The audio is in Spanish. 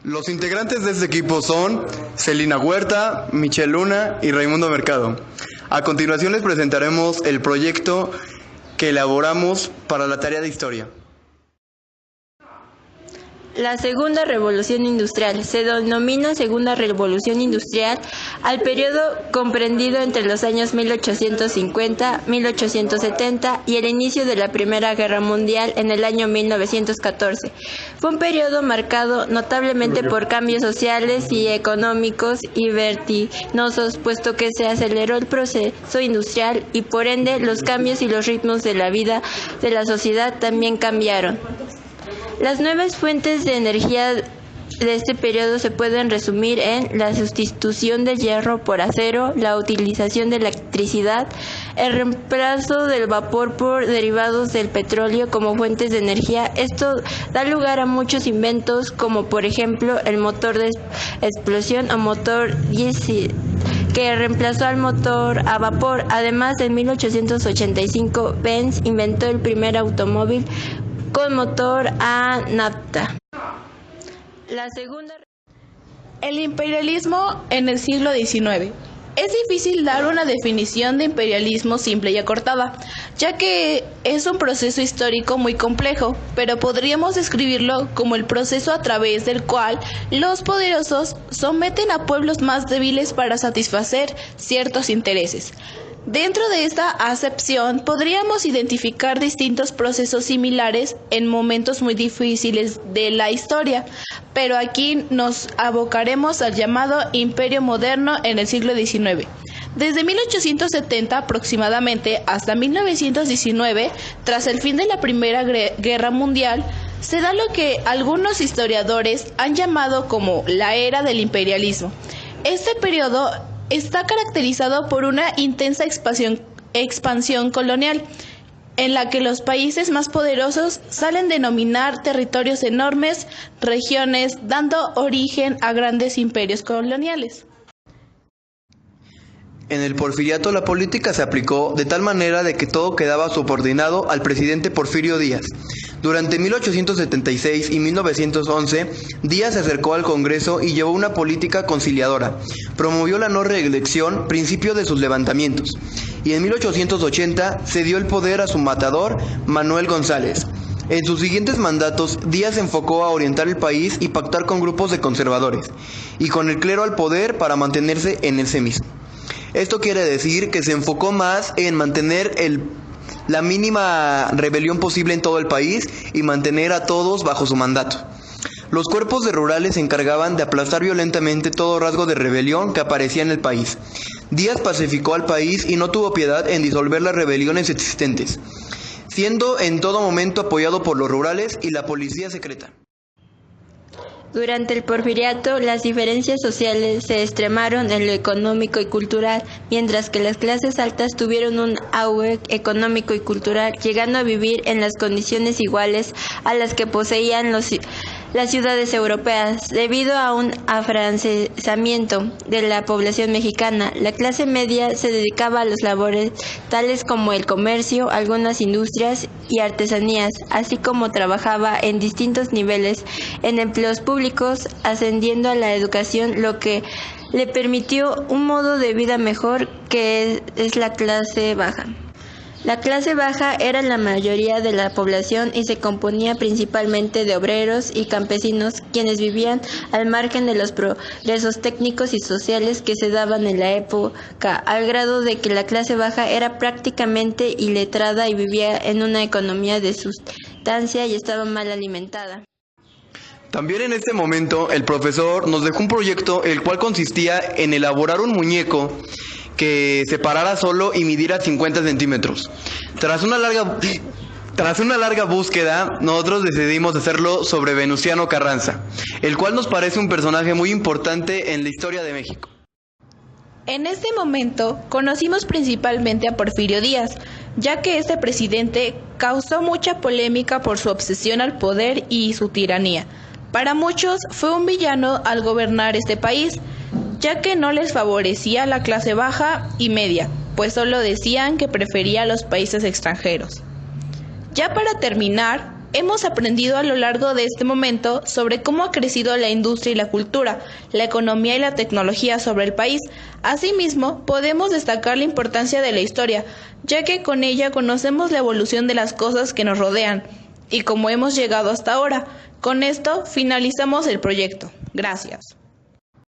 Los integrantes de este equipo son Celina Huerta, Michelle Luna y Raimundo Mercado. A continuación les presentaremos el proyecto que elaboramos para la tarea de historia. La Segunda Revolución Industrial. Se denomina Segunda Revolución Industrial al periodo comprendido entre los años 1850-1870 y el inicio de la Primera Guerra Mundial en el año 1914. Fue un periodo marcado notablemente por cambios sociales y económicos y vertiginosos, puesto que se aceleró el proceso industrial y por ende los cambios y los ritmos de la vida de la sociedad también cambiaron. Las nuevas fuentes de energía de este periodo se pueden resumir en la sustitución del hierro por acero, la utilización de la electricidad, el reemplazo del vapor por derivados del petróleo como fuentes de energía. Esto da lugar a muchos inventos como por ejemplo el motor de explosión o motor diésel, que reemplazó al motor a vapor. Además, en 1885 Benz inventó el primer automóvil con motor a nafta. El imperialismo en el siglo XIX. Es difícil dar una definición de imperialismo simple y acortada, ya que es un proceso histórico muy complejo, pero podríamos describirlo como el proceso a través del cual los poderosos someten a pueblos más débiles para satisfacer ciertos intereses. Dentro de esta acepción podríamos identificar distintos procesos similares en momentos muy difíciles de la historia, pero aquí nos abocaremos al llamado Imperio Moderno en el siglo XIX. Desde 1870 aproximadamente hasta 1919, tras el fin de la Primera Guerra Mundial, se da lo que algunos historiadores han llamado como la era del imperialismo. Este periodo está caracterizado por una intensa expansión colonial, en la que los países más poderosos salen denominar territorios enormes, regiones, dando origen a grandes imperios coloniales. En el porfiriato la política se aplicó de tal manera de que todo quedaba subordinado al presidente Porfirio Díaz. Durante 1876 y 1911, Díaz se acercó al Congreso y llevó una política conciliadora. Promovió la no reelección, principio de sus levantamientos. Y en 1880 cedió el poder a su matador, Manuel González. En sus siguientes mandatos, Díaz se enfocó a orientar el país y pactar con grupos de conservadores, y con el clero al poder para mantenerse en ese mismo. Esto quiere decir que se enfocó más en mantener la mínima rebelión posible en todo el país y mantener a todos bajo su mandato. Los cuerpos de rurales se encargaban de aplastar violentamente todo rasgo de rebelión que aparecía en el país. Díaz pacificó al país y no tuvo piedad en disolver las rebeliones existentes, siendo en todo momento apoyado por los rurales y la policía secreta. Durante el porfiriato, las diferencias sociales se extremaron en lo económico y cultural, mientras que las clases altas tuvieron un auge económico y cultural, llegando a vivir en las condiciones iguales a las que poseían las ciudades europeas. Debido a un afrancesamiento de la población mexicana, la clase media se dedicaba a las labores tales como el comercio, algunas industrias y artesanías, así como trabajaba en distintos niveles en empleos públicos, ascendiendo a la educación, lo que le permitió un modo de vida mejor, que es la clase baja. La clase baja era la mayoría de la población y se componía principalmente de obreros y campesinos, quienes vivían al margen de los progresos técnicos y sociales que se daban en la época, al grado de que la clase baja era prácticamente iletrada y vivía en una economía de sustancia y estaba mal alimentada. También en este momento el profesor nos dejó un proyecto el cual consistía en elaborar un muñeco que se parara solo y midiera 50 centímetros. Tras una larga búsqueda, nosotros decidimos hacerlo sobre Venustiano Carranza, el cual nos parece un personaje muy importante en la historia de México. En este momento conocimos principalmente a Porfirio Díaz, ya que este presidente causó mucha polémica por su obsesión al poder y su tiranía. Para muchos fue un villano al gobernar este país, ya que no les favorecía la clase baja y media, pues solo decían que prefería a los países extranjeros. Ya para terminar, Hemos aprendido a lo largo de este momento sobre cómo ha crecido la industria y la cultura, la economía y la tecnología sobre el país. Asimismo, podemos destacar la importancia de la historia, ya que con ella conocemos la evolución de las cosas que nos rodean y cómo hemos llegado hasta ahora. Con esto finalizamos el proyecto. Gracias.